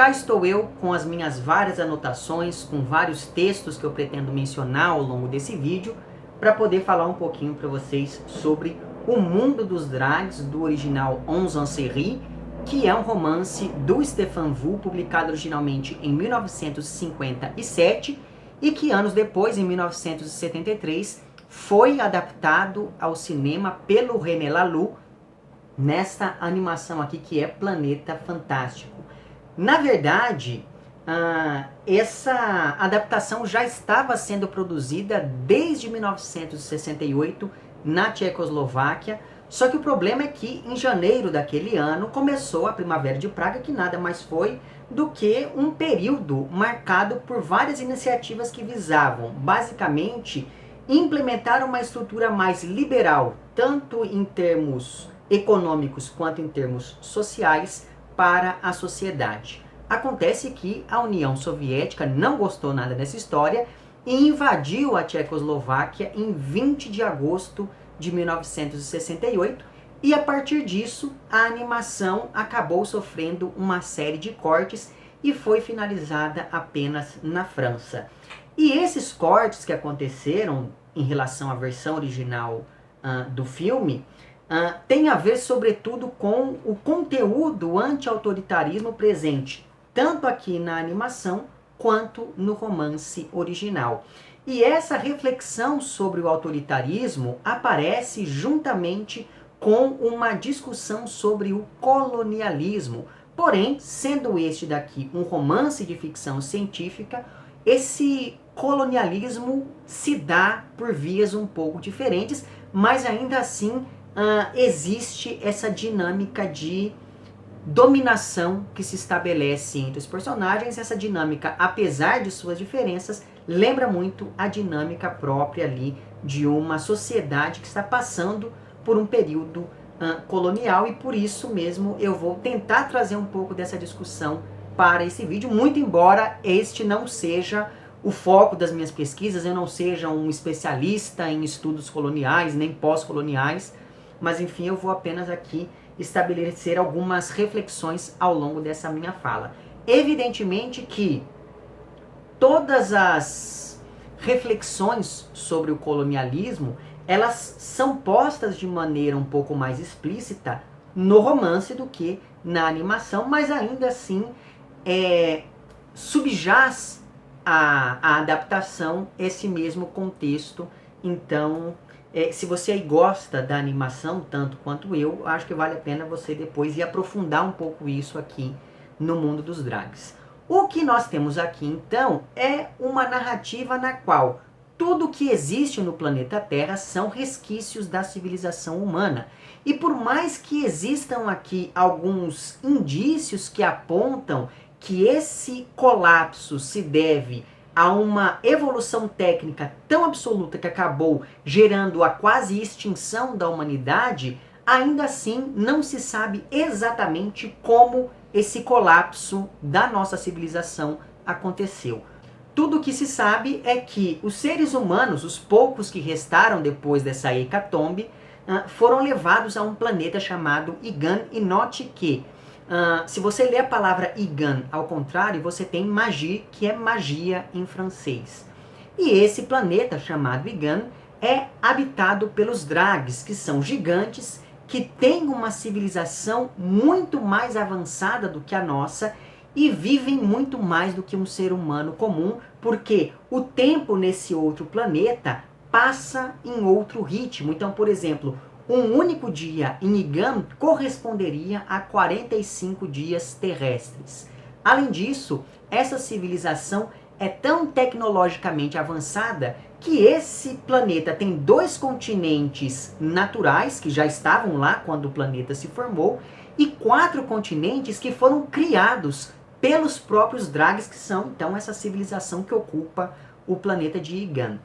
cá estou eu com as minhas várias anotações, com vários textos que eu pretendo mencionar ao longo desse vídeo, para poder falar um pouquinho para vocês sobre O Mundo dos Drags, do original Onze en Série, que é um romance do Stefan Wu, publicado originalmente em 1957 e que anos depois, em 1973, foi adaptado ao cinema pelo René Laloux, nesta animação aqui que é Planeta Fantástico. Na verdade, essa adaptação já estava sendo produzida desde 1968 na Tchecoslováquia, só que o problema é que em janeiro daquele ano começou a Primavera de Praga, que nada mais foi do que um período marcado por várias iniciativas que visavam, basicamente, implementar uma estrutura mais liberal, tanto em termos econômicos quanto em termos sociais, para a sociedade. Acontece que a União Soviética não gostou nada dessa história e invadiu a Tchecoslováquia em 20 de agosto de 1968, e a partir disso a animação acabou sofrendo uma série de cortes e foi finalizada apenas na França. E esses cortes que aconteceram em relação à versão original do filme tem a ver sobretudo com o conteúdo anti-autoritarismo presente, tanto aqui na animação quanto no romance original. E essa reflexão sobre o autoritarismo aparece juntamente com uma discussão sobre o colonialismo. Porém, sendo este daqui um romance de ficção científica, esse colonialismo se dá por vias um pouco diferentes, mas ainda assim existe essa dinâmica de dominação que se estabelece entre os personagens. Essa dinâmica, apesar de suas diferenças, lembra muito a dinâmica própria ali de uma sociedade que está passando por um período colonial, e por isso mesmo eu vou tentar trazer um pouco dessa discussão para esse vídeo, muito embora este não seja o foco das minhas pesquisas, eu não seja um especialista em estudos coloniais, nem pós-coloniais, mas enfim, eu vou apenas aqui estabelecer algumas reflexões ao longo dessa minha fala. Evidentemente que todas as reflexões sobre o colonialismo, elas são postas de maneira um pouco mais explícita no romance do que na animação, mas ainda assim subjaz a adaptação esse mesmo contexto. Então, se você aí gosta da animação tanto quanto eu, acho que vale a pena você depois ir aprofundar um pouco isso aqui no Mundo dos Drags. O que nós temos aqui então é uma narrativa na qual tudo que existe no planeta Terra são resquícios da civilização humana. E por mais que existam aqui alguns indícios que apontam que esse colapso se deve a uma evolução técnica tão absoluta que acabou gerando a quase extinção da humanidade, ainda assim não se sabe exatamente como esse colapso da nossa civilização aconteceu. Tudo o que se sabe é que os seres humanos, os poucos que restaram depois dessa hecatombe, foram levados a um planeta chamado Igan, e note que se você ler a palavra Igan ao contrário, você tem magie, que é magia em francês. E esse planeta chamado Igan é habitado pelos drags, que são gigantes, que têm uma civilização muito mais avançada do que a nossa e vivem muito mais do que um ser humano comum, porque o tempo nesse outro planeta passa em outro ritmo. Então, por exemplo, um único dia em Igan corresponderia a 45 dias terrestres. Além disso, essa civilização é tão tecnologicamente avançada que esse planeta tem 2 continentes naturais, que já estavam lá quando o planeta se formou, e 4 continentes que foram criados pelos próprios drags, que são então essa civilização que ocupa o planeta de Igan.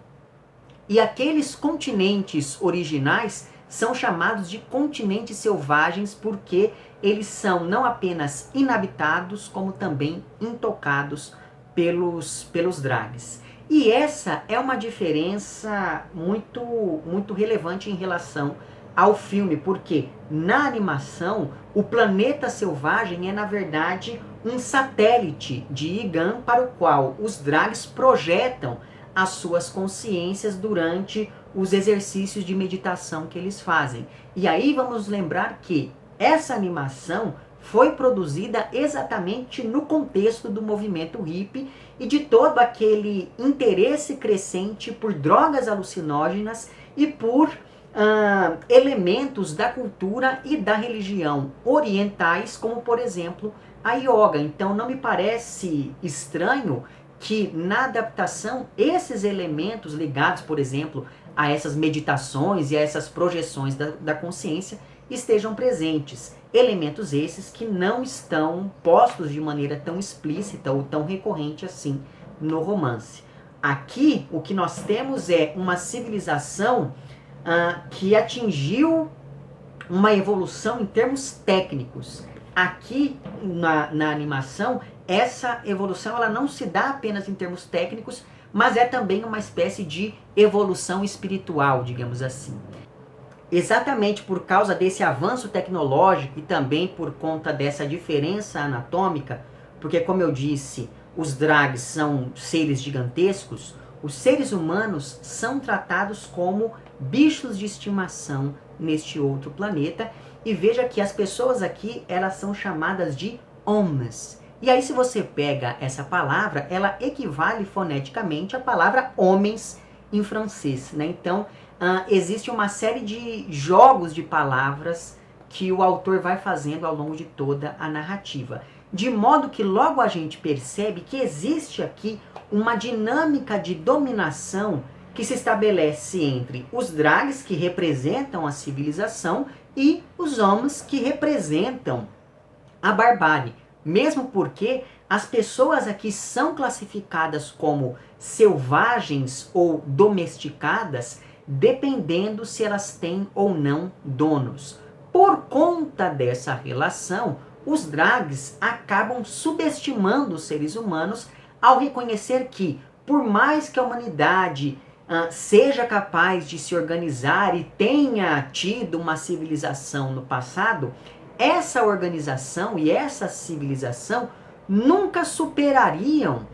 E aqueles continentes originais são chamados de continentes selvagens porque eles são não apenas inabitados, como também intocados pelos drags. E essa é uma diferença muito relevante em relação ao filme, porque na animação o planeta selvagem é na verdade um satélite de Igan para o qual os drags projetam as suas consciências durante os exercícios de meditação que eles fazem. E aí vamos lembrar que essa animação foi produzida exatamente no contexto do movimento hippie e de todo aquele interesse crescente por drogas alucinógenas e por elementos da cultura e da religião orientais, como por exemplo a yoga. Então não me parece estranho que na adaptação esses elementos ligados, por exemplo, a essas meditações e a essas projeções da consciência estejam presentes. Elementos esses que não estão postos de maneira tão explícita ou tão recorrente assim no romance. Aqui o que nós temos é uma civilização que atingiu uma evolução em termos técnicos. Aqui na animação, essa evolução ela não se dá apenas em termos técnicos, mas é também uma espécie de evolução espiritual, digamos assim. Exatamente por causa desse avanço tecnológico e também por conta dessa diferença anatômica, porque como eu disse, os drags são seres gigantescos, os seres humanos são tratados como bichos de estimação neste outro planeta. E veja que as pessoas aqui, elas são chamadas de homens. E aí se você pega essa palavra, ela equivale foneticamente à palavra homens em francês, né? Então, existe uma série de jogos de palavras que o autor vai fazendo ao longo de toda a narrativa. De modo que logo a gente percebe que existe aqui uma dinâmica de dominação que se estabelece entre os drags, que representam a civilização, e os homens, que representam a barbárie. Mesmo porque as pessoas aqui são classificadas como selvagens ou domesticadas, dependendo se elas têm ou não donos. Por conta dessa relação, os drags acabam subestimando os seres humanos ao reconhecer que, por mais que a humanidade seja capaz de se organizar e tenha tido uma civilização no passado, essa organização e essa civilização nunca superariam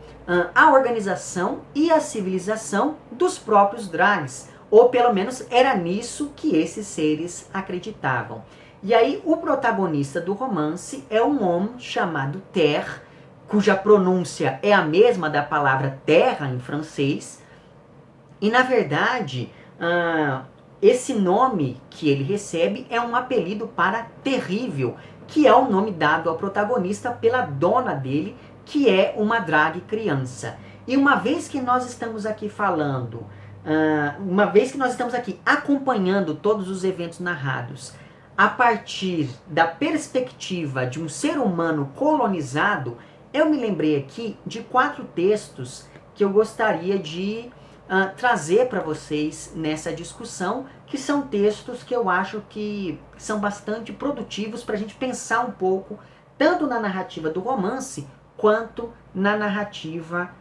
a organização e a civilização dos próprios drags, ou pelo menos era nisso que esses seres acreditavam. E aí o protagonista do romance é um homem chamado Terre, cuja pronúncia é a mesma da palavra terra em francês. E na verdade, esse nome que ele recebe é um apelido para terrível, que é o nome dado ao protagonista pela dona dele, que é uma drag criança. E uma vez que nós estamos aqui falando, uma vez que nós estamos aqui acompanhando todos os eventos narrados a partir da perspectiva de um ser humano colonizado, eu me lembrei aqui de 4 textos que eu gostaria de trazer para vocês nessa discussão, que são textos que eu acho que são bastante produtivos para a gente pensar um pouco, tanto na narrativa do romance, quanto na narrativa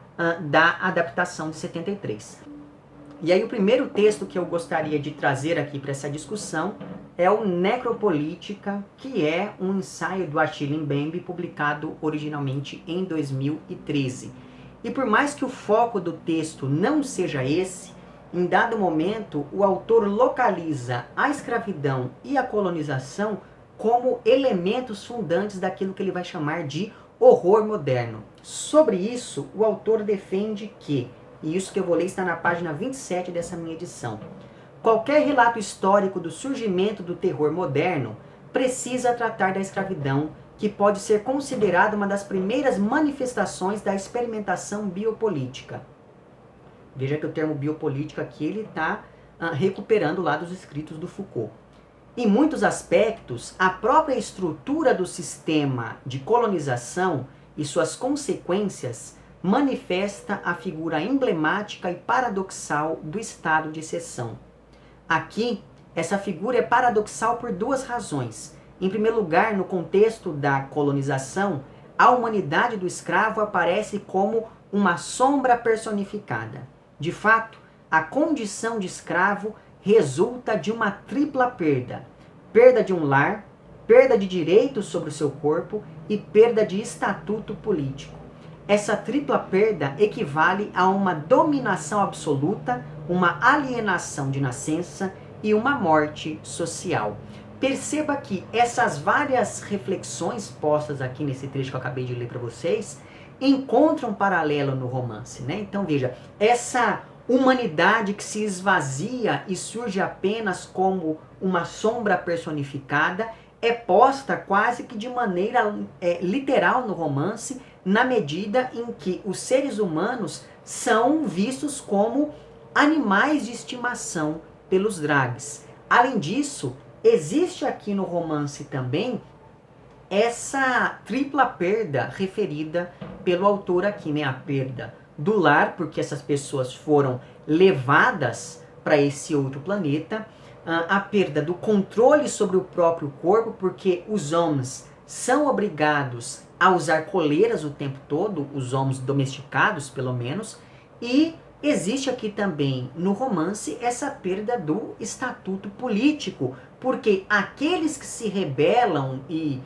da adaptação de 73. E aí o primeiro texto que eu gostaria de trazer aqui para essa discussão é o Necropolítica, que é um ensaio do Achille Mbembe, publicado originalmente em 2013. E por mais que o foco do texto não seja esse, em dado momento o autor localiza a escravidão e a colonização como elementos fundantes daquilo que ele vai chamar de horror moderno. Sobre isso, o autor defende que, e isso que eu vou ler está na página 27 dessa minha edição, qualquer relato histórico do surgimento do terror moderno precisa tratar da escravidão, que pode ser considerada uma das primeiras manifestações da experimentação biopolítica. Veja que o termo biopolítica aqui ele está recuperando lá dos escritos do Foucault. Em muitos aspectos, a própria estrutura do sistema de colonização e suas consequências manifesta a figura emblemática e paradoxal do estado de exceção. Aqui, essa figura é paradoxal por 2 razões. Em primeiro lugar, no contexto da colonização, a humanidade do escravo aparece como uma sombra personificada. De fato, a condição de escravo resulta de uma tripla perda: perda de um lar, perda de direitos sobre o seu corpo e perda de estatuto político. Essa tripla perda equivale a uma dominação absoluta, uma alienação de nascença e uma morte social. Perceba que essas várias reflexões postas aqui nesse trecho que eu acabei de ler para vocês encontram um paralelo no romance, né? Então veja, essa humanidade que se esvazia e surge apenas como uma sombra personificada é posta quase que de maneira literal no romance, na medida em que os seres humanos são vistos como animais de estimação pelos drags. Além disso, existe aqui no romance também essa tripla perda referida pelo autor aqui, né? A perda do lar, porque essas pessoas foram levadas para esse outro planeta, a perda do controle sobre o próprio corpo, porque os homens são obrigados a usar coleiras o tempo todo, os homens domesticados pelo menos, e existe aqui também no romance essa perda do estatuto político, porque aqueles que se rebelam e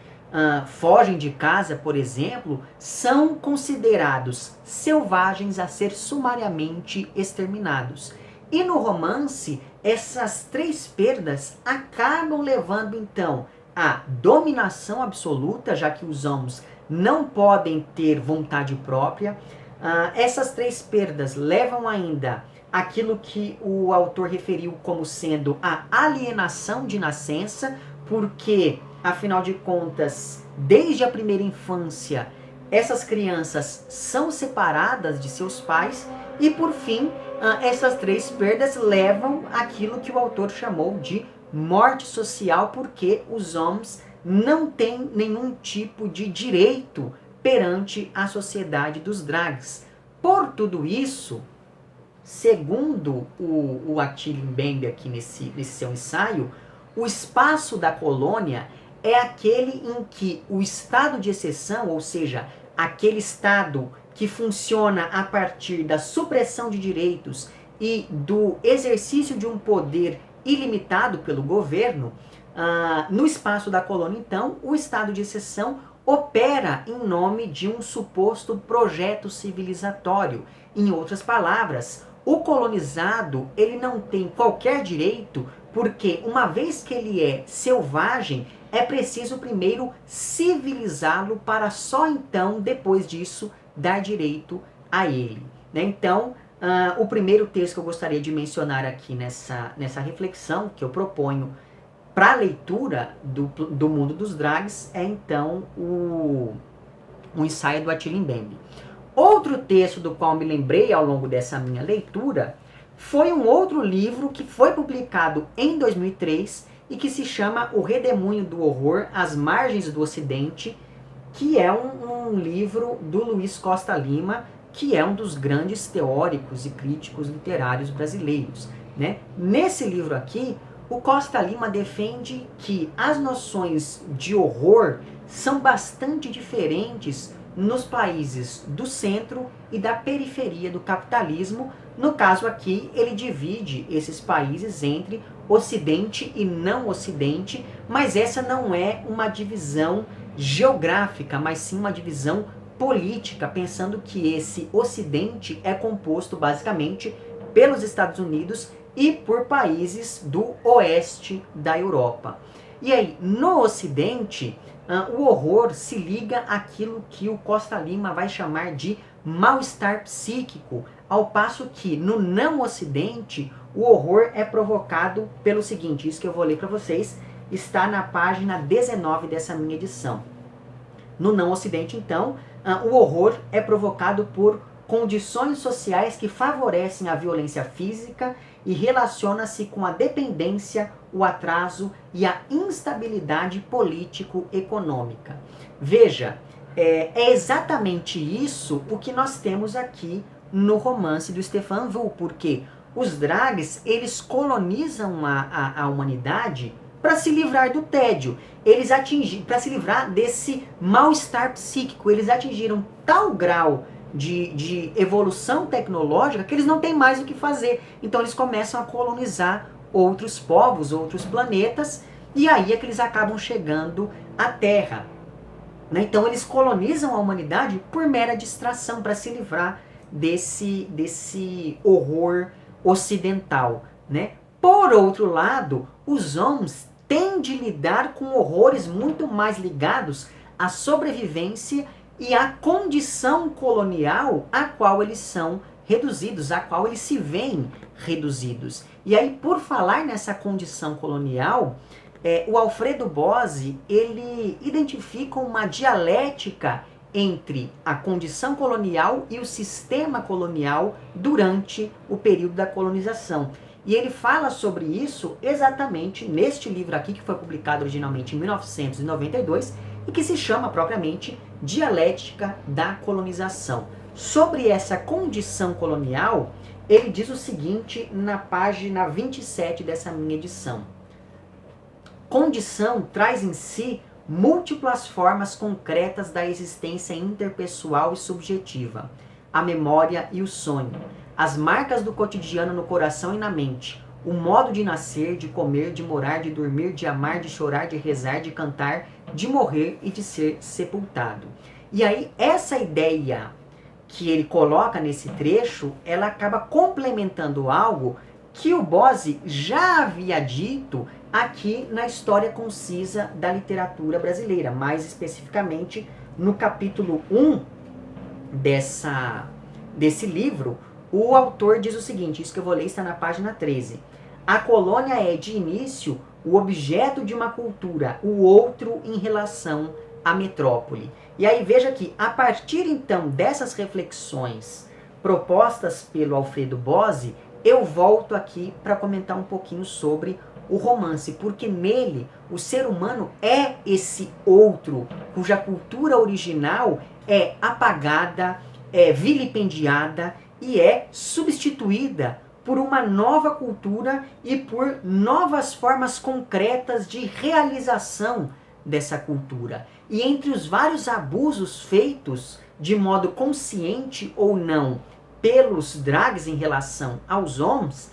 fogem de casa, por exemplo, são considerados selvagens a ser sumariamente exterminados. E no romance, essas três perdas acabam levando então à dominação absoluta, já que os homens não podem ter vontade própria. Essas três perdas levam ainda aquilo que o autor referiu como sendo a alienação de nascença, porque afinal de contas, desde a primeira infância, essas crianças são separadas de seus pais e, por fim, essas três perdas levam àquilo que o autor chamou de morte social, porque os homens não têm nenhum tipo de direito perante a sociedade dos drags. Por tudo isso, segundo o Attila Mbembe aqui nesse seu ensaio, o espaço da colônia é aquele em que o estado de exceção, ou seja, aquele estado que funciona a partir da supressão de direitos e do exercício de um poder ilimitado pelo governo, no espaço da colônia, então, o estado de exceção opera em nome de um suposto projeto civilizatório. Em outras palavras, o colonizado ele não tem qualquer direito, porque uma vez que ele é selvagem, é preciso primeiro civilizá-lo para só então, depois disso, dar direito a ele. Né? Então, o primeiro texto que eu gostaria de mencionar aqui nessa reflexão que eu proponho para a leitura do mundo dos drags é então o ensaio do Attila Mbembe. Outro texto do qual me lembrei ao longo dessa minha leitura foi um outro livro que foi publicado em 2003 e que se chama O Redemoinho do Horror, As Margens do Ocidente, que é um livro do Luiz Costa Lima, que é um dos grandes teóricos e críticos literários brasileiros. Né? Nesse livro aqui, o Costa Lima defende que as noções de horror são bastante diferentes nos países do centro e da periferia do capitalismo. No caso aqui, ele divide esses países entre Ocidente e não Ocidente, mas essa não é uma divisão geográfica, mas sim uma divisão política, pensando que esse Ocidente é composto basicamente pelos Estados Unidos e por países do oeste da Europa. E aí, no Ocidente, o horror se liga àquilo que o Costa Lima vai chamar de mal-estar psíquico, ao passo que no não Ocidente, o horror é provocado pelo seguinte, isso que eu vou ler para vocês, está na página 19 dessa minha edição. No não Ocidente, então, o horror é provocado por condições sociais que favorecem a violência física e relaciona-se com a dependência, o atraso e a instabilidade político-econômica. Veja, é exatamente isso o que nós temos aqui no romance do Stefan Zweig, porque os drags, eles colonizam a humanidade para se livrar do tédio, para se livrar desse mal-estar psíquico. Eles atingiram tal grau de evolução tecnológica que eles não têm mais o que fazer. Então eles começam a colonizar outros povos, outros planetas, e aí é que eles acabam chegando à Terra. Né? Então eles colonizam a humanidade por mera distração, para se livrar desse horror ocidental. Né? Por outro lado, os homens têm de lidar com horrores muito mais ligados à sobrevivência e à condição colonial a qual eles são reduzidos, a qual eles se veem reduzidos. E aí, por falar nessa condição colonial, o Alfredo Bose, ele identifica uma dialética entre a condição colonial e o sistema colonial durante o período da colonização. E ele fala sobre isso exatamente neste livro aqui, que foi publicado originalmente em 1992, e que se chama propriamente Dialética da Colonização. Sobre essa condição colonial, ele diz o seguinte na página 27 dessa minha edição. Condição traz em si múltiplas formas concretas da existência interpessoal e subjetiva, a memória e o sonho, as marcas do cotidiano no coração e na mente, o modo de nascer, de comer, de morar, de dormir, de amar, de chorar, de rezar, de cantar, de morrer e de ser sepultado. E aí, essa ideia que ele coloca nesse trecho, ela acaba complementando algo que o Bose já havia dito aqui na História Concisa da Literatura Brasileira, mais especificamente no capítulo 1 desse livro. O autor diz o seguinte, isso que eu vou ler está na página 13. A colônia é, de início, o objeto de uma cultura, o outro em relação à metrópole. E aí veja que, a partir então dessas reflexões propostas pelo Alfredo Bose, eu volto aqui para comentar um pouquinho sobre o romance, porque nele o ser humano é esse outro, cuja cultura original é apagada, é vilipendiada e é substituída por uma nova cultura e por novas formas concretas de realização dessa cultura. E entre os vários abusos feitos de modo consciente ou não pelos drags em relação aos homens,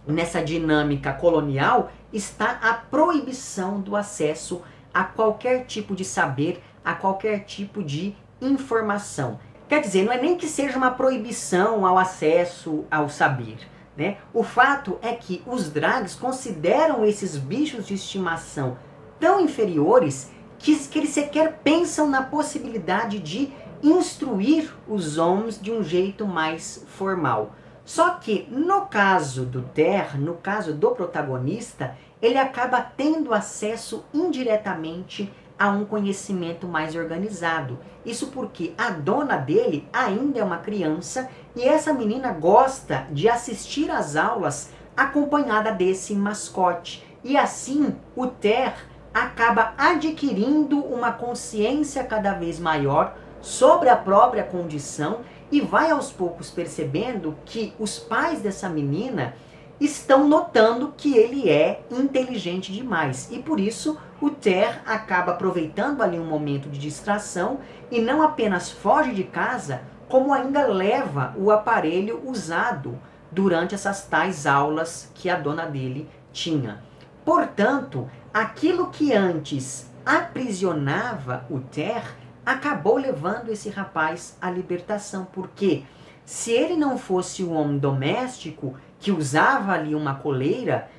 nessa dinâmica colonial, está a proibição do acesso a qualquer tipo de saber, a qualquer tipo de informação. Quer dizer, não é nem que seja uma proibição ao acesso ao saber, né? O fato é que os drags consideram esses bichos de estimação tão inferiores que eles sequer pensam na possibilidade de instruir os homens de um jeito mais formal. Só que no caso do Ter, no caso do protagonista, ele acaba tendo acesso indiretamente a um conhecimento mais organizado. Isso porque a dona dele ainda é uma criança e essa menina gosta de assistir às aulas acompanhada desse mascote. E assim o Ter acaba adquirindo uma consciência cada vez maior sobre a própria condição e vai aos poucos percebendo que os pais dessa menina estão notando que ele é inteligente demais. E por isso o Ter acaba aproveitando ali um momento de distração e não apenas foge de casa, como ainda leva o aparelho usado durante essas tais aulas que a dona dele tinha. Portanto, aquilo que antes aprisionava o Ter acabou levando esse rapaz à libertação, porque se ele não fosse um homem doméstico que usava ali uma coleira,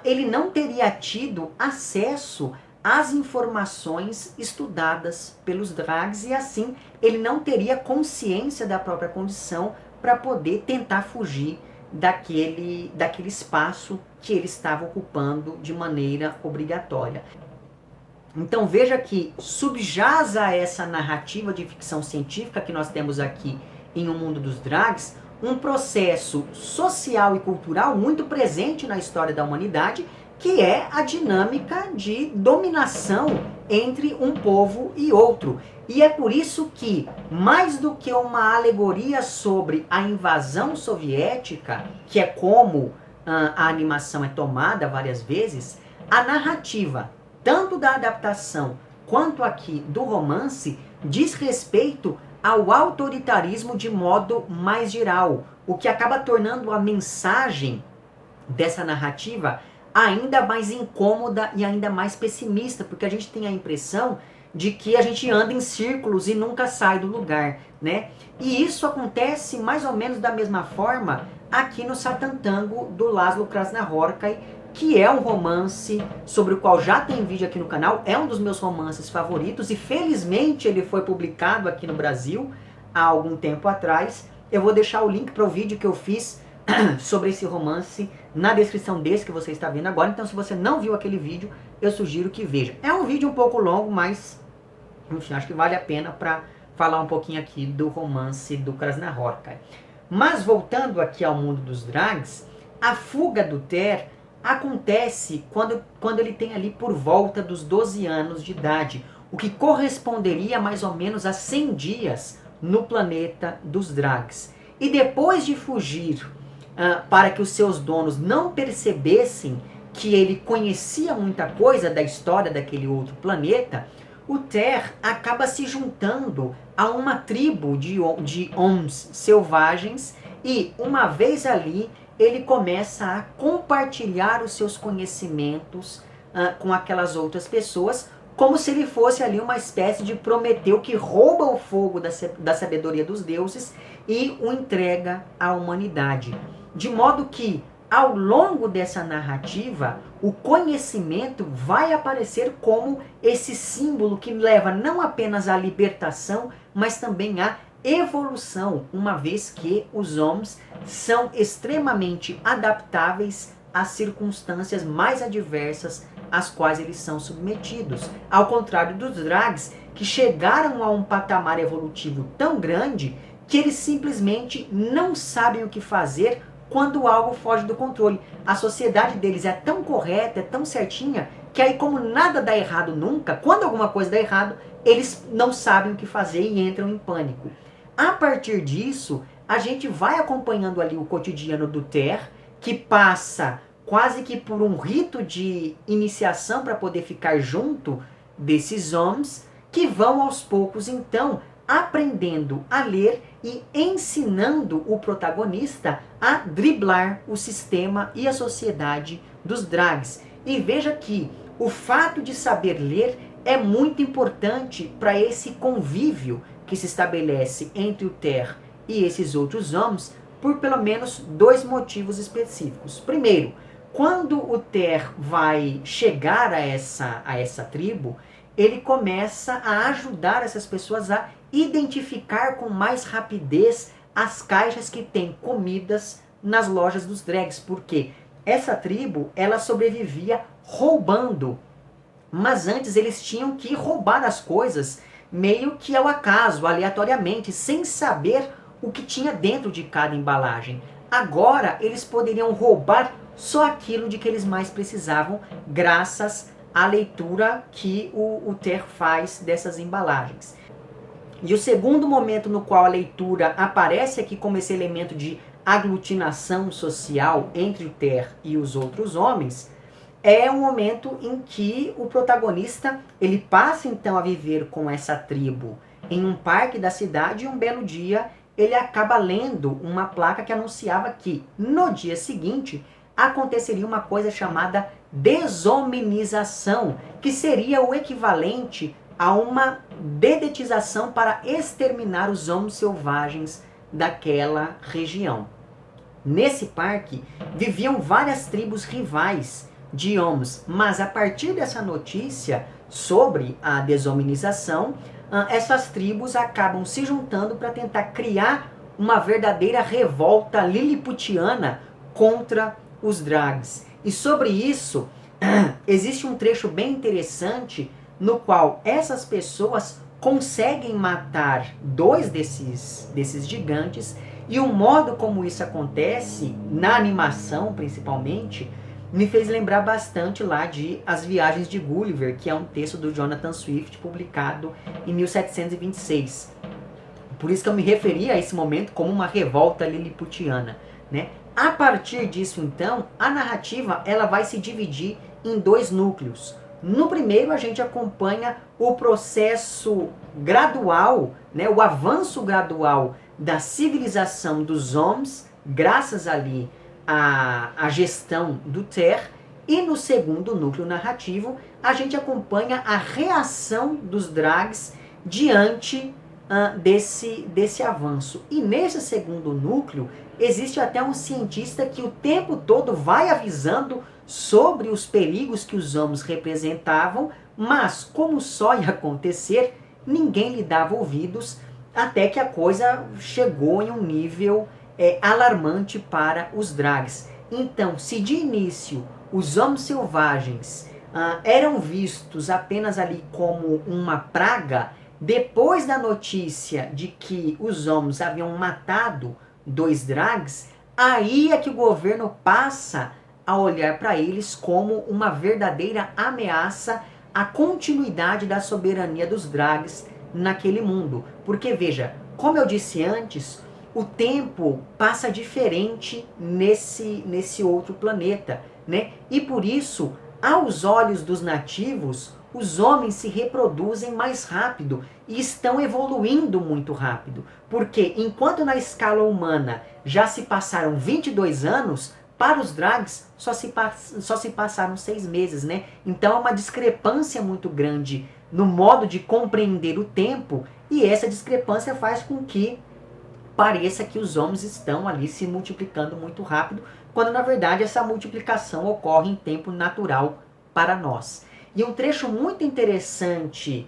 ele não teria tido acesso às informações estudadas pelos drags e assim ele não teria consciência da própria condição para poder tentar fugir daquele espaço que ele estava ocupando de maneira obrigatória. Então veja que subjaz a essa narrativa de ficção científica que nós temos aqui em O Mundo dos Drags, um processo social e cultural muito presente na história da humanidade, que é a dinâmica de dominação entre um povo e outro. E é por isso que, mais do que uma alegoria sobre a invasão soviética, que é como a animação é tomada várias vezes, a narrativa, tanto da adaptação quanto aqui do romance, diz respeito ao autoritarismo de modo mais geral, o que acaba tornando a mensagem dessa narrativa ainda mais incômoda e ainda mais pessimista, porque a gente tem a impressão de que a gente anda em círculos e nunca sai do lugar, né? E isso acontece mais ou menos da mesma forma aqui no Satantango do Laszlo Krasznahorkai, que é um romance sobre o qual já tem vídeo aqui no canal, é um dos meus romances favoritos e felizmente ele foi publicado aqui no Brasil há algum tempo atrás. Eu vou deixar o link para o vídeo que eu fiz sobre esse romance na descrição desse que você está vendo agora. Então, se você não viu aquele vídeo, eu sugiro que veja. É um vídeo um pouco longo, mas enfim, acho que vale a pena para falar um pouquinho aqui do romance do Krasznahorkai. Mas voltando aqui ao mundo dos drags, a fuga do Ter acontece quando ele tem ali por volta dos 12 anos de idade, o que corresponderia mais ou menos a 100 dias no planeta dos drags. E depois de fugir para que os seus donos não percebessem que ele conhecia muita coisa da história daquele outro planeta, o Ter acaba se juntando a uma tribo de Oms selvagens e, uma vez ali, ele começa a compartilhar os seus conhecimentos com aquelas pessoas, como se ele fosse ali uma espécie de Prometeu que rouba o fogo da sabedoria dos deuses e o entrega à humanidade. De modo que, ao longo dessa narrativa, o conhecimento vai aparecer como esse símbolo que leva não apenas à libertação, mas também à evolução, uma vez que os homens são extremamente adaptáveis às circunstâncias mais adversas às quais eles são submetidos. Ao contrário dos drags, que chegaram a um patamar evolutivo tão grande que eles simplesmente não sabem o que fazer quando algo foge do controle. A sociedade deles é tão correta, é tão certinha, que aí como nada dá errado nunca, quando alguma coisa dá errado, eles não sabem o que fazer e entram em pânico. A partir disso, a gente vai acompanhando ali o cotidiano do Ter, que passa quase que por um rito de iniciação para poder ficar junto desses homens, que vão aos poucos então aprendendo a ler e ensinando o protagonista a driblar o sistema e a sociedade dos drags. E veja que o fato de saber ler é muito importante para esse convívio que se estabelece entre o Ter e esses outros homens por pelo menos dois motivos específicos. Primeiro, quando o Ter vai chegar a essa tribo, ele começa a ajudar essas pessoas a identificar com mais rapidez as caixas que têm comidas nas lojas dos drags, porque essa tribo, ela sobrevivia roubando, mas antes eles tinham que roubar as coisas meio que ao acaso, aleatoriamente, sem saber o que tinha dentro de cada embalagem. Agora eles poderiam roubar só aquilo de que eles mais precisavam, graças à leitura que o Ter faz dessas embalagens. E o segundo momento no qual a leitura aparece aqui como esse elemento de aglutinação social entre o Ter e os outros homens, é um momento em que o protagonista ele passa então a viver com essa tribo em um parque da cidade e um belo dia ele acaba lendo uma placa que anunciava que no dia seguinte aconteceria uma coisa chamada desominização, que seria o equivalente a uma dedetização para exterminar os homens selvagens daquela região. Nesse parque viviam várias tribos rivais de homens, mas a partir dessa notícia sobre a desominização, essas tribos acabam se juntando para tentar criar uma verdadeira revolta liliputiana contra os drags. E sobre isso, existe um trecho bem interessante no qual essas pessoas conseguem matar dois desses gigantes, e o modo como isso acontece, na animação principalmente, me fez lembrar bastante lá de As Viagens de Gulliver, que é um texto do Jonathan Swift, publicado em 1726. Por isso que eu me referi a esse momento como uma revolta liliputiana, né? A partir disso, então, a narrativa ela vai se dividir em dois núcleos. No primeiro, a gente acompanha o processo gradual, né, o avanço gradual da civilização dos homens, graças ali a gestão do Ter, e no segundo núcleo narrativo a gente acompanha a reação dos Drags diante desse avanço. E nesse segundo núcleo existe até um cientista que o tempo todo vai avisando sobre os perigos que os homens representavam, mas como só ia acontecer, ninguém lhe dava ouvidos, até que a coisa chegou em um nível alarmante para os Drags. Então, se de início os homens selvagens eram vistos apenas ali como uma praga, depois da notícia de que os homens haviam matado 2 Drags, aí é que o governo passa a olhar para eles como uma verdadeira ameaça à continuidade da soberania dos Drags naquele mundo. Porque veja, como eu disse antes, o tempo passa diferente nesse outro planeta, né? E por isso, aos olhos dos nativos, os homens se reproduzem mais rápido e estão evoluindo muito rápido. Porque enquanto na escala humana já se passaram 22 anos, para os Drags só se passaram 6 meses, né? Então é uma discrepância muito grande no modo de compreender o tempo, e essa discrepância faz com que pareça que os homens estão ali se multiplicando muito rápido, quando na verdade essa multiplicação ocorre em tempo natural para nós. E um trecho muito interessante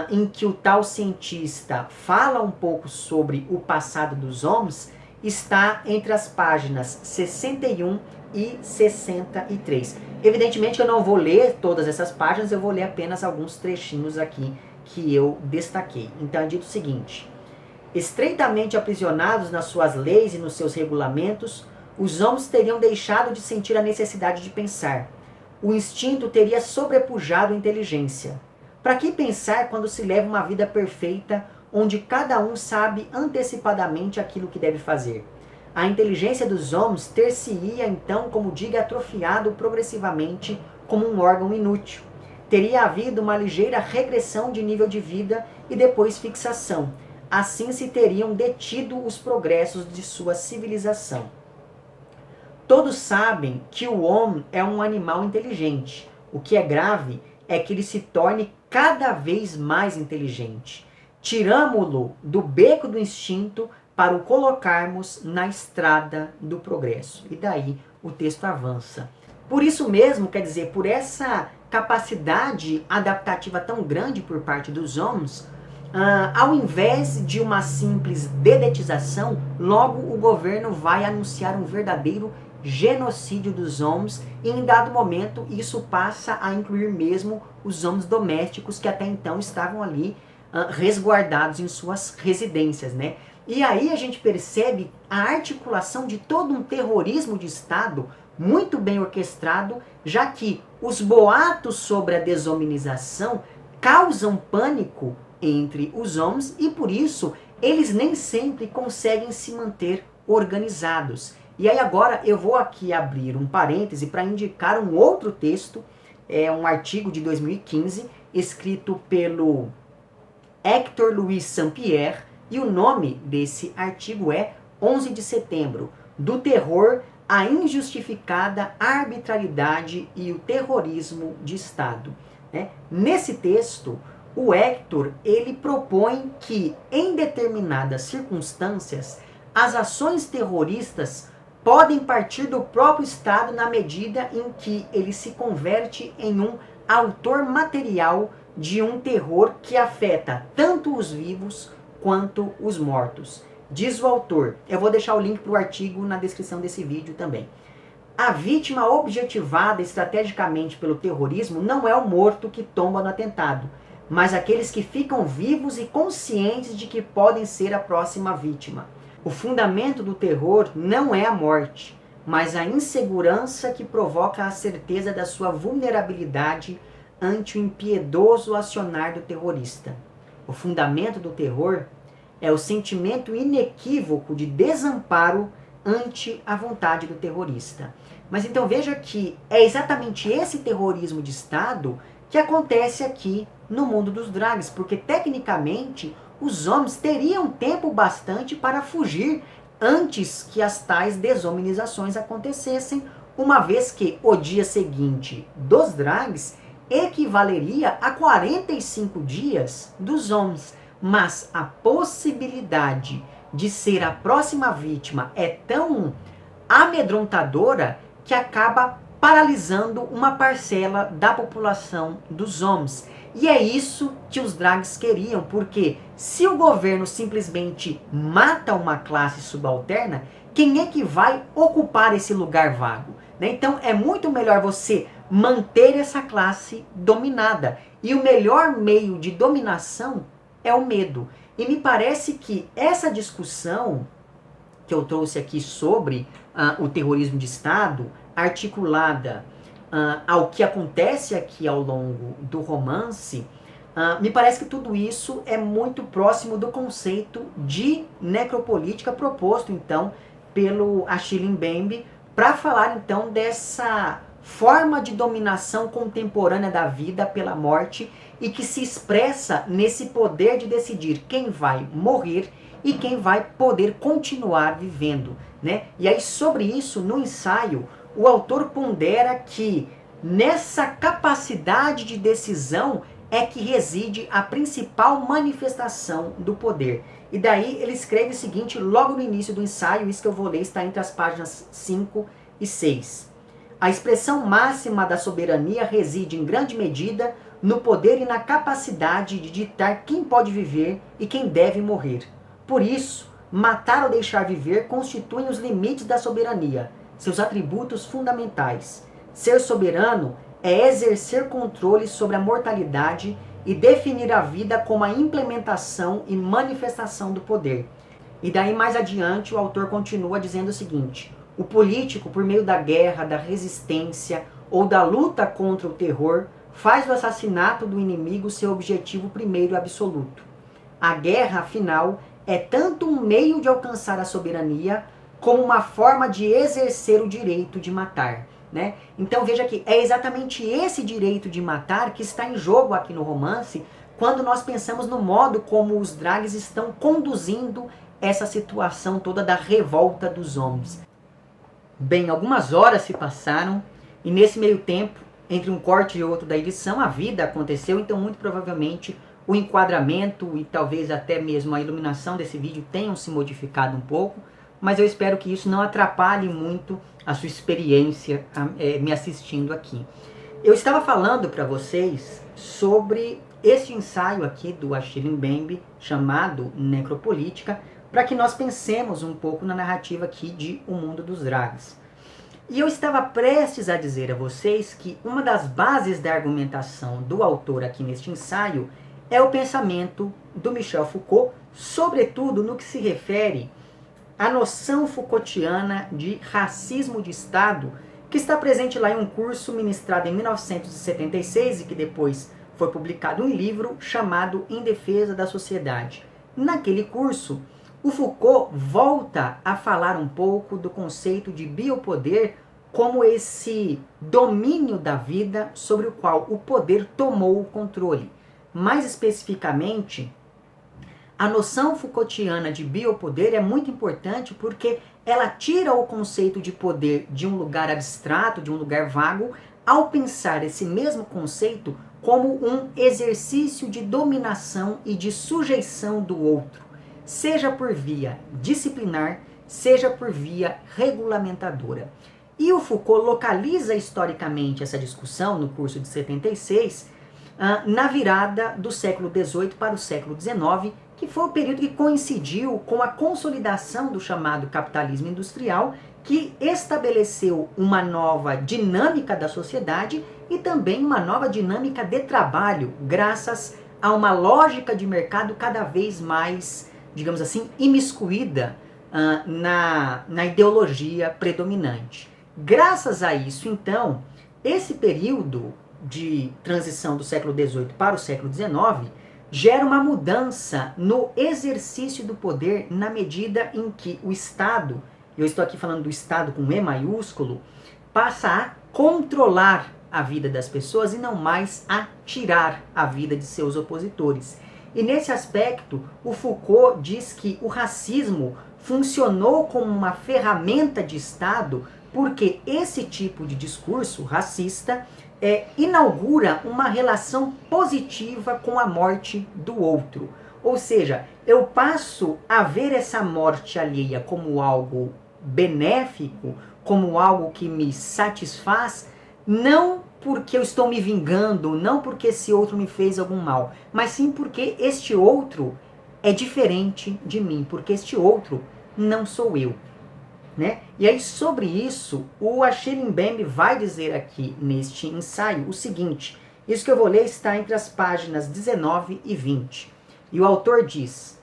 em que o tal cientista fala um pouco sobre o passado dos homens está entre as páginas 61 e 63. Evidentemente eu não vou ler todas essas páginas, eu vou ler apenas alguns trechinhos aqui que eu destaquei. Então é dito o seguinte: estreitamente aprisionados nas suas leis e nos seus regulamentos, os homens teriam deixado de sentir a necessidade de pensar. O instinto teria sobrepujado a inteligência. Para que pensar quando se leva uma vida perfeita, onde cada um sabe antecipadamente aquilo que deve fazer? A inteligência dos homens ter-se-ia então, como diga, atrofiado progressivamente como um órgão inútil. Teria havido uma ligeira regressão de nível de vida e depois fixação. Assim se teriam detido os progressos de sua civilização. Todos sabem que o homem é um animal inteligente. O que é grave é que ele se torne cada vez mais inteligente. Tiramo-lo do beco do instinto para o colocarmos na estrada do progresso. E daí o texto avança. Por isso mesmo, quer dizer, por essa capacidade adaptativa tão grande por parte dos homens, ao invés de uma simples dedetização, logo o governo vai anunciar um verdadeiro genocídio dos homens, e em dado momento isso passa a incluir mesmo os homens domésticos que até então estavam ali resguardados em suas residências, né? E aí a gente percebe a articulação de todo um terrorismo de Estado muito bem orquestrado, já que os boatos sobre a desominização causam pânico entre os homens e por isso eles nem sempre conseguem se manter organizados. E aí agora eu vou aqui abrir um parêntese para indicar um outro texto, um artigo de 2015, escrito pelo Hector Louis Saint-Pierre, e o nome desse artigo é 11 de setembro, do terror à injustificada arbitrariedade e o terrorismo de Estado. Nesse texto, o Hector ele propõe que, em determinadas circunstâncias, as ações terroristas podem partir do próprio Estado na medida em que ele se converte em um autor material de um terror que afeta tanto os vivos quanto os mortos. Diz o autor, eu vou deixar o link para o artigo na descrição desse vídeo também. A vítima objetivada estrategicamente pelo terrorismo não é o morto que tomba no atentado, mas aqueles que ficam vivos e conscientes de que podem ser a próxima vítima. O fundamento do terror não é a morte, mas a insegurança que provoca a certeza da sua vulnerabilidade ante o impiedoso acionar do terrorista. O fundamento do terror é o sentimento inequívoco de desamparo ante a vontade do terrorista. Mas então veja que é exatamente esse terrorismo de Estado que acontece aqui no mundo dos Drags, porque tecnicamente os homens teriam tempo bastante para fugir antes que as tais desominizações acontecessem, uma vez que o dia seguinte dos drags equivaleria a 45 dias dos homens. Mas a possibilidade de ser a próxima vítima é tão amedrontadora que acaba paralisando uma parcela da população dos homens. E é isso que os drags queriam, porque se o governo simplesmente mata uma classe subalterna, quem é que vai ocupar esse lugar vago? Né? Então é muito melhor você manter essa classe dominada. E o melhor meio de dominação é o medo. E me parece que essa discussão que eu trouxe aqui sobre o terrorismo de Estado, articulada ao que acontece aqui ao longo do romance, me parece que tudo isso é muito próximo do conceito de necropolítica proposto, então, pelo Achille Mbembe, para falar, então, dessa forma de dominação contemporânea da vida pela morte e que se expressa nesse poder de decidir quem vai morrer e quem vai poder continuar vivendo, né? E aí, sobre isso, no ensaio, o autor pondera que nessa capacidade de decisão é que reside a principal manifestação do poder. E daí ele escreve o seguinte, logo no início do ensaio, isso que eu vou ler está entre as páginas 5 e 6. A expressão máxima da soberania reside em grande medida no poder e na capacidade de ditar quem pode viver e quem deve morrer. Por isso, matar ou deixar viver constituem os limites da soberania, seus atributos fundamentais. Ser soberano é exercer controle sobre a mortalidade e definir a vida como a implementação e manifestação do poder. E daí mais adiante o autor continua dizendo o seguinte: o político, por meio da guerra, da resistência ou da luta contra o terror, faz do assassinato do inimigo seu objetivo primeiro e absoluto. A guerra, afinal, é tanto um meio de alcançar a soberania, como uma forma de exercer o direito de matar. Né? Então veja que é exatamente esse direito de matar que está em jogo aqui no romance, quando nós pensamos no modo como os drags estão conduzindo essa situação toda da revolta dos homens. Bem, algumas horas se passaram e nesse meio tempo, entre um corte e outro da edição, a vida aconteceu, então muito provavelmente o enquadramento e talvez até mesmo a iluminação desse vídeo tenham se modificado um pouco, mas eu espero que isso não atrapalhe muito a sua experiência me assistindo aqui. Eu estava falando para vocês sobre esse ensaio aqui do Achille Mbembe, chamado Necropolítica, para que nós pensemos um pouco na narrativa aqui de O Mundo dos Drags. E eu estava prestes a dizer a vocês que uma das bases da argumentação do autor aqui neste ensaio é o pensamento do Michel Foucault, sobretudo no que se refere à noção Foucaultiana de racismo de Estado, que está presente lá em um curso ministrado em 1976 e que depois foi publicado um livro chamado Em Defesa da Sociedade. Naquele curso, o Foucault volta a falar um pouco do conceito de biopoder como esse domínio da vida sobre o qual o poder tomou o controle. Mais especificamente, a noção Foucaultiana de biopoder é muito importante porque ela tira o conceito de poder de um lugar abstrato, de um lugar vago, ao pensar esse mesmo conceito como um exercício de dominação e de sujeição do outro, seja por via disciplinar, seja por via regulamentadora. E o Foucault localiza historicamente essa discussão no curso de 76, na virada do século XVIII para o século XIX, que foi o período que coincidiu com a consolidação do chamado capitalismo industrial, que estabeleceu uma nova dinâmica da sociedade e também uma nova dinâmica de trabalho, graças a uma lógica de mercado cada vez mais, digamos assim, imiscuída na ideologia predominante. Graças a isso, então, esse período de transição do século XVIII para o século XIX gera uma mudança no exercício do poder na medida em que o Estado, eu estou aqui falando do Estado com E maiúsculo, passa a controlar a vida das pessoas e não mais a tirar a vida de seus opositores. E nesse aspecto, o Foucault diz que o racismo funcionou como uma ferramenta de Estado porque esse tipo de discurso racista inaugura uma relação positiva com a morte do outro. Ou seja, eu passo a ver essa morte alheia como algo benéfico, como algo que me satisfaz, não porque eu estou me vingando, não porque esse outro me fez algum mal, mas sim porque este outro é diferente de mim, porque este outro não sou eu. Né? E aí, sobre isso, o Achille Mbembe vai dizer aqui neste ensaio o seguinte: isso que eu vou ler está entre as páginas 19 e 20. E o autor diz: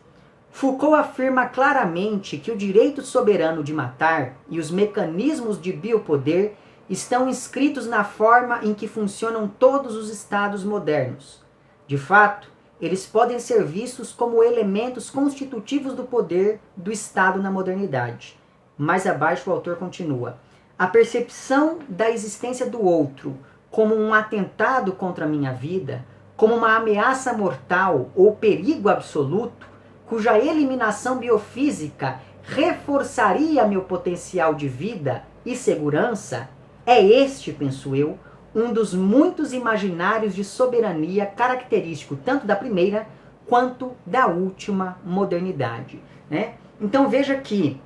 Foucault afirma claramente que o direito soberano de matar e os mecanismos de biopoder estão inscritos na forma em que funcionam todos os estados modernos. De fato, eles podem ser vistos como elementos constitutivos do poder do Estado na modernidade. Mais abaixo o autor continua: a percepção da existência do outro como um atentado contra a minha vida, como uma ameaça mortal ou perigo absoluto, cuja eliminação biofísica reforçaria meu potencial de vida e segurança, é este, penso eu, um dos muitos imaginários de soberania característico tanto da primeira quanto da última modernidade. Né? Então veja que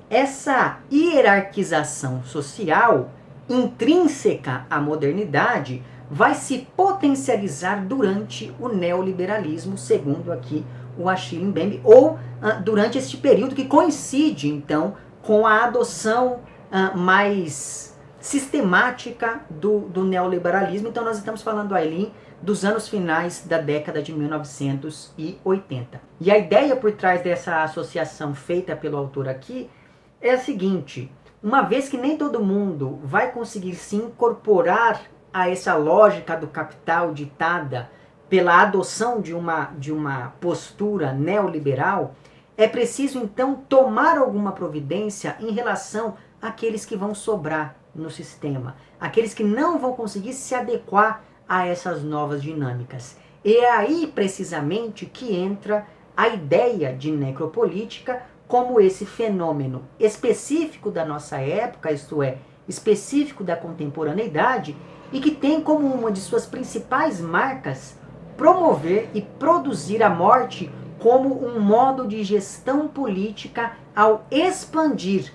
essa hierarquização social intrínseca à modernidade vai se potencializar durante o neoliberalismo, segundo aqui o Achille Mbembe, ou durante este período que coincide, então, com a adoção mais sistemática do neoliberalismo. Então nós estamos falando aí dos anos finais da década de 1980. E a ideia por trás dessa associação feita pelo autor aqui é a seguinte: uma vez que nem todo mundo vai conseguir se incorporar a essa lógica do capital ditada pela adoção de uma postura neoliberal, é preciso então tomar alguma providência em relação àqueles que vão sobrar no sistema, aqueles que não vão conseguir se adequar a essas novas dinâmicas. E é aí precisamente que entra a ideia de necropolítica como esse fenômeno específico da nossa época, isto é, específico da contemporaneidade, e que tem como uma de suas principais marcas promover e produzir a morte como um modo de gestão política ao expandir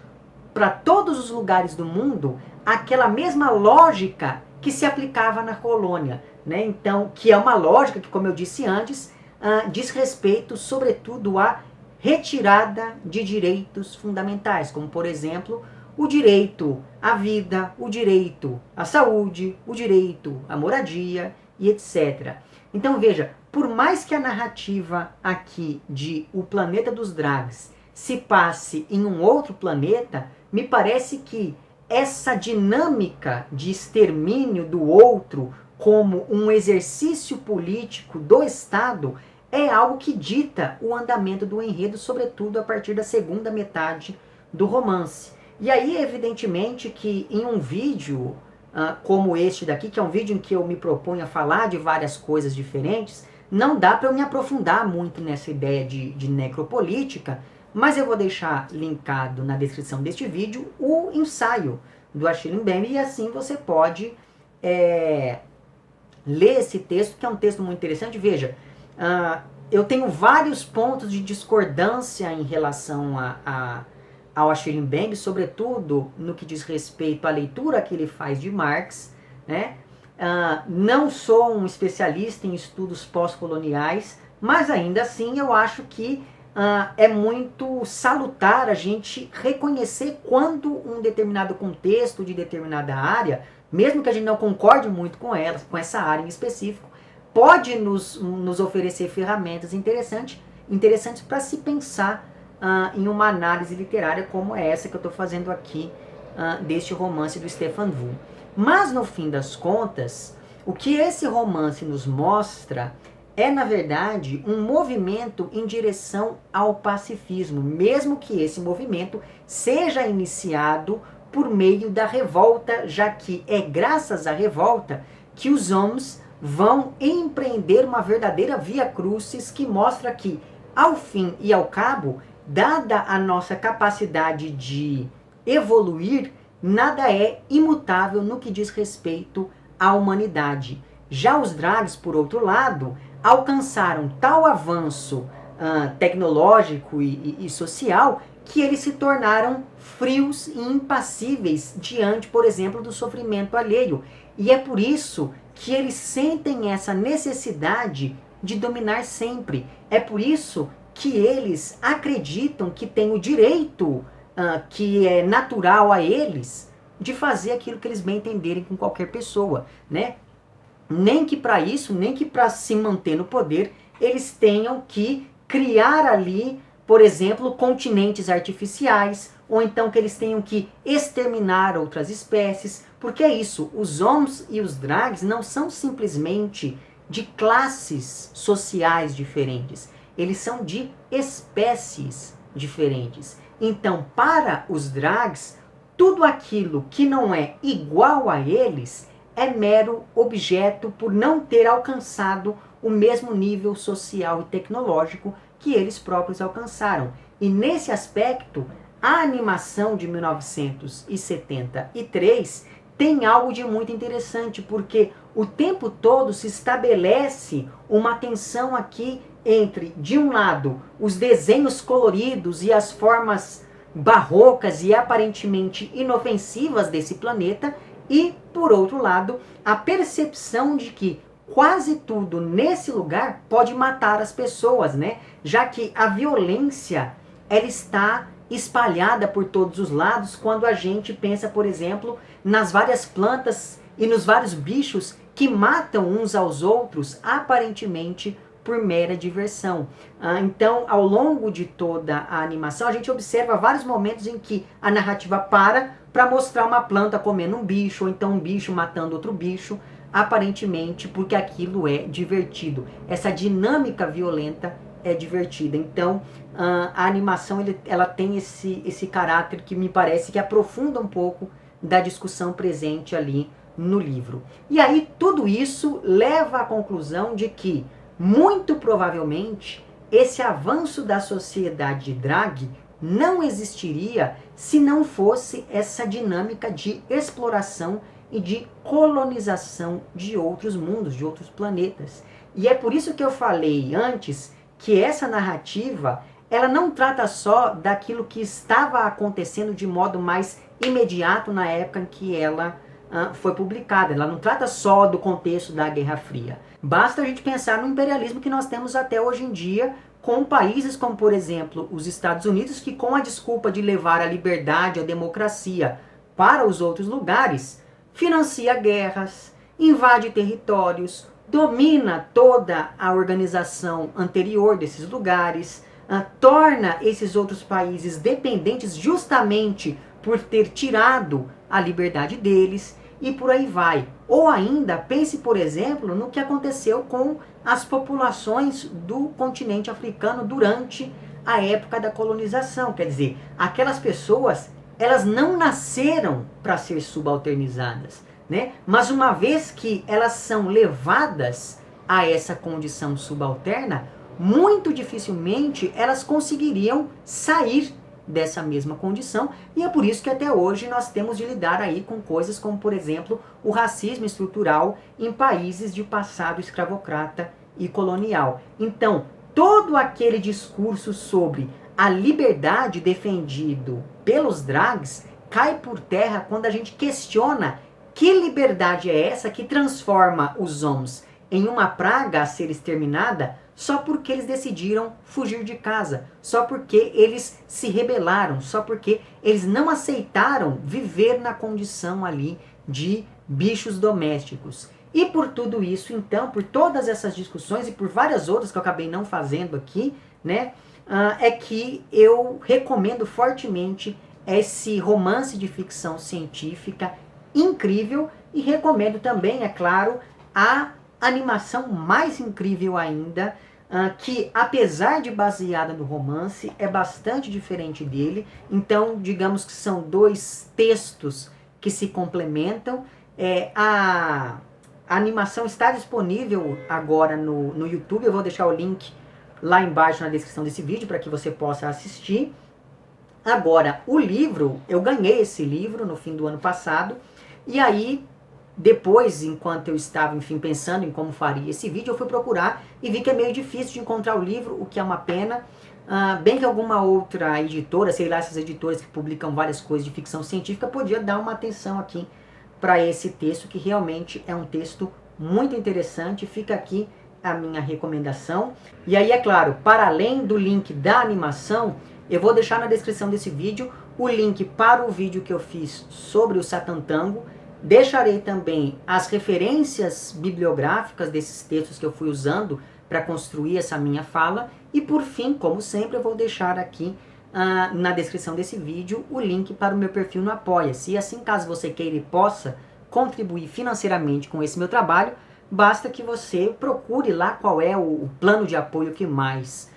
para todos os lugares do mundo aquela mesma lógica que se aplicava na colônia, né? Então, que é uma lógica que, como eu disse antes, diz respeito sobretudo à retirada de direitos fundamentais, como por exemplo o direito à vida, o direito à saúde, o direito à moradia e etc. Então veja, por mais que a narrativa aqui de O Planeta dos Drags se passe em um outro planeta, me parece que essa dinâmica de extermínio do outro como um exercício político do Estado é algo que dita o andamento do enredo, sobretudo a partir da segunda metade do romance. E aí, evidentemente, que em um vídeo como este daqui, que é um vídeo em que eu me proponho a falar de várias coisas diferentes, não dá para eu me aprofundar muito nessa ideia de necropolítica, mas eu vou deixar linkado na descrição deste vídeo o ensaio do Achille Mbembe, e assim você pode ler esse texto, que é um texto muito interessante. Veja, eu tenho vários pontos de discordância em relação ao Achille Mbembe, sobretudo no que diz respeito à leitura que ele faz de Marx, né? Não sou um especialista em estudos pós-coloniais, mas ainda assim eu acho que é muito salutar a gente reconhecer quando um determinado contexto de determinada área, mesmo que a gente não concorde muito com ela, com essa área em específico, pode nos oferecer ferramentas interessantes para se pensar em uma análise literária como essa que eu estou fazendo aqui deste romance do Stefan Zweig. Mas, no fim das contas, o que esse romance nos mostra é, na verdade, um movimento em direção ao pacifismo, mesmo que esse movimento seja iniciado por meio da revolta, já que é graças à revolta que os homens vão empreender uma verdadeira via crucis que mostra que, ao fim e ao cabo, dada a nossa capacidade de evoluir, nada é imutável no que diz respeito à humanidade. Já os drags, por outro lado, alcançaram tal avanço tecnológico e social que eles se tornaram frios e impassíveis diante, por exemplo, do sofrimento alheio. E é por isso que eles sentem essa necessidade de dominar sempre. É por isso que eles acreditam que têm o direito que é natural a eles de fazer aquilo que eles bem entenderem com qualquer pessoa, né? Nem que para isso, nem que para se manter no poder, eles tenham que criar ali, por exemplo, continentes artificiais, ou então que eles tenham que exterminar outras espécies, porque é isso, os homos e os drags não são simplesmente de classes sociais diferentes, eles são de espécies diferentes. Então, para os drags, tudo aquilo que não é igual a eles é mero objeto por não ter alcançado o mesmo nível social e tecnológico que eles próprios alcançaram. E nesse aspecto, a animação de 1973 tem algo de muito interessante, porque o tempo todo se estabelece uma tensão aqui entre, de um lado, os desenhos coloridos e as formas barrocas e aparentemente inofensivas desse planeta, e, por outro lado, a percepção de que quase tudo nesse lugar pode matar as pessoas, né? Já que a violência, ela está espalhada por todos os lados quando a gente pensa, por exemplo, nas várias plantas e nos vários bichos que matam uns aos outros, aparentemente por mera diversão. Então, ao longo de toda a animação, a gente observa vários momentos em que a narrativa para mostrar uma planta comendo um bicho, ou então um bicho matando outro bicho, aparentemente porque aquilo é divertido. Essa dinâmica violenta é divertida. Então, a animação ela tem esse caráter que me parece que aprofunda um pouco da discussão presente ali no livro. E aí, tudo isso leva à conclusão de que, muito provavelmente, esse avanço da sociedade drag não existiria se não fosse essa dinâmica de exploração e de colonização de outros mundos, de outros planetas. E é por isso que eu falei antes que essa narrativa, ela não trata só daquilo que estava acontecendo de modo mais imediato na época em que ela foi publicada. Ela não trata só do contexto da Guerra Fria. Basta a gente pensar no imperialismo que nós temos até hoje em dia, com países como, por exemplo, os Estados Unidos, que com a desculpa de levar a liberdade, a democracia para os outros lugares, financia guerras, invade territórios, domina toda a organização anterior desses lugares, torna esses outros países dependentes justamente por ter tirado a liberdade deles, e por aí vai. Ou ainda, pense, por exemplo, no que aconteceu com as populações do continente africano durante a época da colonização. Quer dizer, aquelas pessoas, elas não nasceram para ser subalternizadas, né? Mas uma vez que elas são levadas a essa condição subalterna, muito dificilmente elas conseguiriam sair dessa mesma condição, e é por isso que até hoje nós temos de lidar aí com coisas como, por exemplo, o racismo estrutural em países de passado escravocrata e colonial. Então, todo aquele discurso sobre a liberdade defendido pelos drags cai por terra quando a gente questiona que liberdade é essa que transforma os homens em uma praga a ser exterminada só porque eles decidiram fugir de casa, só porque eles se rebelaram, só porque eles não aceitaram viver na condição ali de bichos domésticos. E por tudo isso, então, por todas essas discussões e por várias outras que eu acabei não fazendo aqui, né, é que eu recomendo fortemente esse romance de ficção científica incrível, e recomendo também, é claro, a animação mais incrível ainda, que apesar de baseada no romance, é bastante diferente dele. Então, digamos que são dois textos que se complementam. A A animação está disponível agora no YouTube, eu vou deixar o link lá embaixo na descrição desse vídeo para que você possa assistir. Agora, o livro, eu ganhei esse livro no fim do ano passado, e aí, depois, enquanto eu estava, enfim, pensando em como faria esse vídeo, eu fui procurar e vi que é meio difícil de encontrar o livro, o que é uma pena. Bem que alguma outra editora, sei lá, essas editoras que publicam várias coisas de ficção científica, podia dar uma atenção aqui para esse texto, que realmente é um texto muito interessante. Fica aqui a minha recomendação. E aí, é claro, para além do link da animação, eu vou deixar na descrição desse vídeo o link para o vídeo que eu fiz sobre o Satan Tango. Deixarei também as referências bibliográficas desses textos que eu fui usando para construir essa minha fala. E por fim, como sempre, eu vou deixar aqui na descrição desse vídeo o link para o meu perfil no Apoia-se. E assim, caso você queira e possa contribuir financeiramente com esse meu trabalho, basta que você procure lá qual é o plano de apoio que mais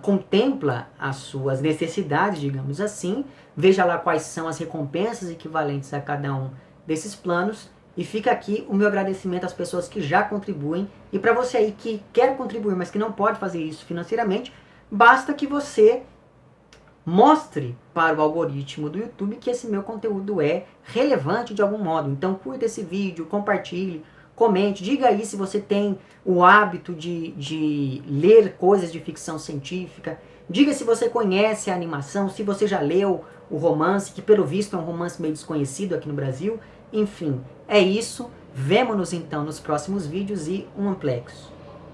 contempla as suas necessidades, digamos assim. Veja lá quais são as recompensas equivalentes a cada um desses planos. E fica aqui o meu agradecimento às pessoas que já contribuem. E para você aí que quer contribuir, mas que não pode fazer isso financeiramente, basta que você mostre para o algoritmo do YouTube que esse meu conteúdo é relevante de algum modo. Então curta esse vídeo, compartilhe, comente, diga aí se você tem o hábito de ler coisas de ficção científica, diga se você conhece a animação, se você já leu o romance, que pelo visto é um romance meio desconhecido aqui no Brasil. Enfim, é isso. Vemo-nos então nos próximos vídeos e um amplexo.